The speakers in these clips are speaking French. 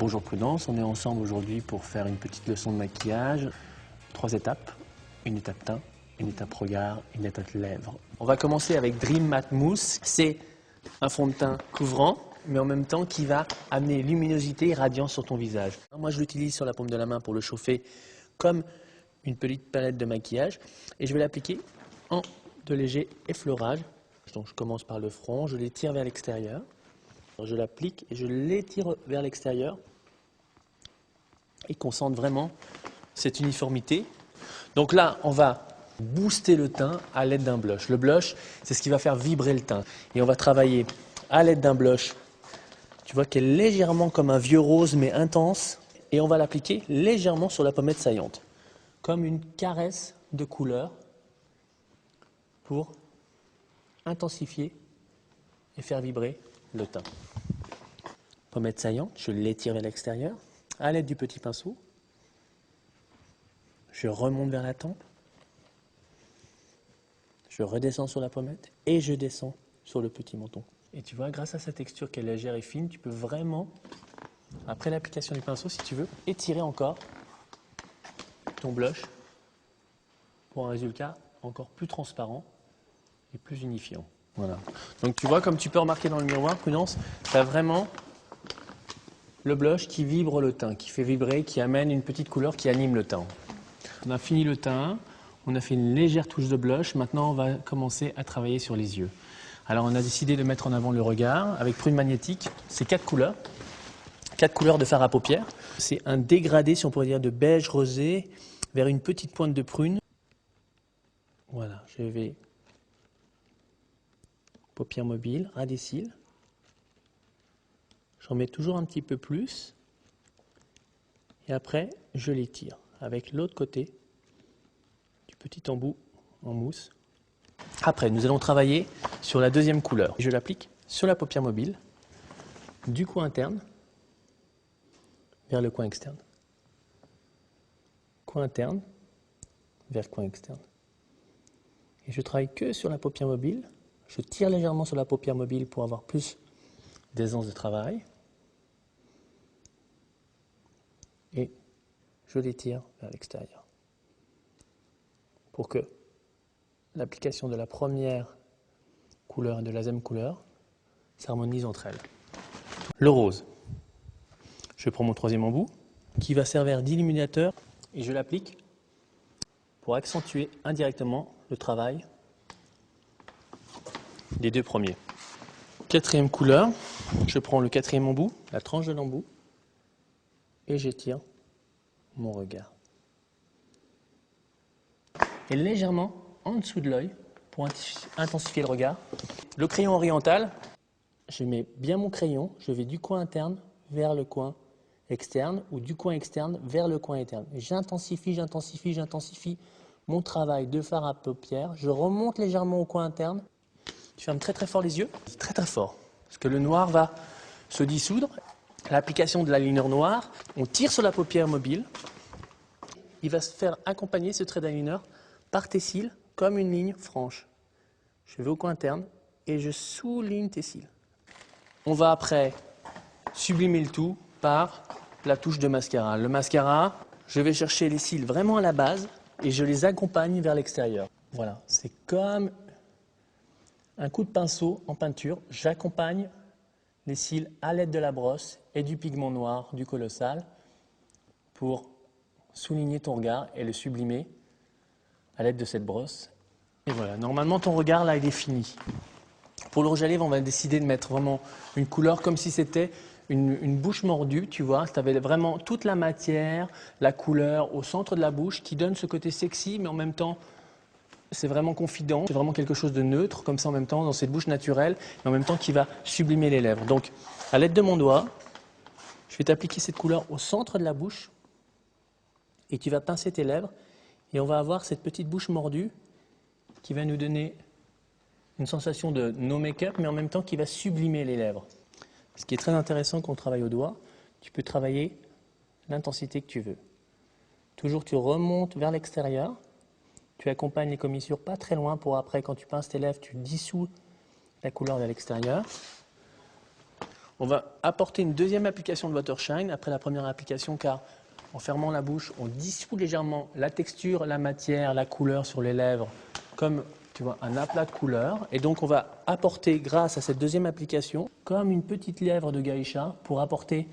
Bonjour Prudence, on est ensemble aujourd'hui pour faire une petite leçon de maquillage. 3 étapes, une étape teint, une étape regard, une étape lèvres. On va commencer avec Dream Matte Mousse. C'est un fond de teint couvrant, mais en même temps qui va amener luminosité et radiance sur ton visage. Moi je l'utilise sur la paume de la main pour le chauffer comme une petite palette de maquillage et je vais l'appliquer en de légers effleurages. Donc je commence par le front, je l'étire vers l'extérieur. Je l'applique et je l'étire vers l'extérieur et qu'on sente vraiment cette uniformité. Donc là, on va booster le teint à l'aide d'un blush. Le blush, c'est ce qui va faire vibrer le teint. Et on va travailler à l'aide d'un blush, tu vois, qui est légèrement comme un vieux rose mais intense. Et on va l'appliquer légèrement sur la pommette saillante, comme une caresse de couleur pour intensifier et faire vibrer le teint. Pommette saillante, je l'étire vers l'extérieur. À l'aide du petit pinceau, je remonte vers la tempe. Je redescends sur la pommette et je descends sur le petit menton. Et tu vois, grâce à sa texture qui est légère et fine, tu peux vraiment, après l'application du pinceau, si tu veux, étirer encore ton blush pour un résultat encore plus transparent et plus unifiant. Voilà. Donc tu vois, comme tu peux remarquer dans le miroir, Prudence, tu as vraiment le blush qui vibre le teint, qui fait vibrer, qui amène une petite couleur qui anime le teint. On a fini le teint, on a fait une légère touche de blush, maintenant on va commencer à travailler sur les yeux. Alors on a décidé de mettre en avant le regard avec Prune Magnétique, c'est 4 couleurs de fard à paupières. C'est un dégradé, si on pourrait dire, de beige rosé vers une petite pointe de prune. Voilà, je vais paupières mobiles, ras des cils. J'en mets toujours un petit peu plus. Et après, je l'étire avec l'autre côté du petit embout en mousse. Après, nous allons travailler sur la deuxième couleur. Je l'applique sur la paupière mobile, du coin interne vers le coin externe. Coin interne vers le coin externe. Et je travaille que sur la paupière mobile. Je tire légèrement sur la paupière mobile pour avoir plus d'aisance de travail. Et je l'étire vers l'extérieur. Pour que l'application de la première couleur et de la deuxième couleur s'harmonise entre elles. Le rose. Je prends mon troisième embout qui va servir d'illuminateur et je l'applique pour accentuer indirectement le travail des deux premiers. Quatrième couleur, je prends le quatrième embout, la tranche de l'embout, et j'étire mon regard. Et légèrement en dessous de l'œil pour intensifier le regard. Le crayon oriental, je mets bien mon crayon, je vais du coin interne vers le coin externe ou du coin externe vers le coin interne. J'intensifie mon travail de fard à paupières. Je remonte légèrement au coin interne. Tu fermes très très fort les yeux, très très fort, parce que le noir va se dissoudre. L'application de l'eyeliner noir, on tire sur la paupière mobile. Il va se faire accompagner ce trait d'eyeliner par tes cils comme une ligne franche. Je vais au coin interne et je souligne tes cils. On va après sublimer le tout par la touche de mascara. Le mascara, je vais chercher les cils vraiment à la base et je les accompagne vers l'extérieur. Voilà, c'est comme un coup de pinceau en peinture. J'accompagne les cils à l'aide de la brosse et du pigment noir du Colossal pour souligner ton regard et le sublimer à l'aide de cette brosse. Et voilà, normalement ton regard là il est fini. Pour le rouge à lèvres, on va décider de mettre vraiment une couleur comme si c'était une bouche mordue, tu vois. Tu avais vraiment toute la matière, la couleur au centre de la bouche qui donne ce côté sexy, mais en même temps, c'est vraiment confident. C'est vraiment quelque chose de neutre, comme ça en même temps, dans cette bouche naturelle, mais en même temps qui va sublimer les lèvres. Donc, à l'aide de mon doigt, je vais t'appliquer cette couleur au centre de la bouche et tu vas pincer tes lèvres et on va avoir cette petite bouche mordue qui va nous donner une sensation de no make-up, mais en même temps qui va sublimer les lèvres. Ce qui est très intéressant quand on travaille au doigt, tu peux travailler l'intensité que tu veux. Toujours tu remontes vers l'extérieur, tu accompagnes les commissures pas très loin pour après, quand tu pinces tes lèvres, tu dissous la couleur vers l'extérieur. On va apporter une deuxième application de Watershine après la première application car en fermant la bouche, on dissout légèrement la texture, la matière, la couleur sur les lèvres comme tu vois, un aplat de couleur. Et donc on va apporter grâce à cette deuxième application comme une petite lèvre de geisha pour apporter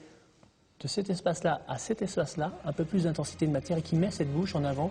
de cet espace-là à cet espace-là un peu plus d'intensité de matière et qui met cette bouche en avant.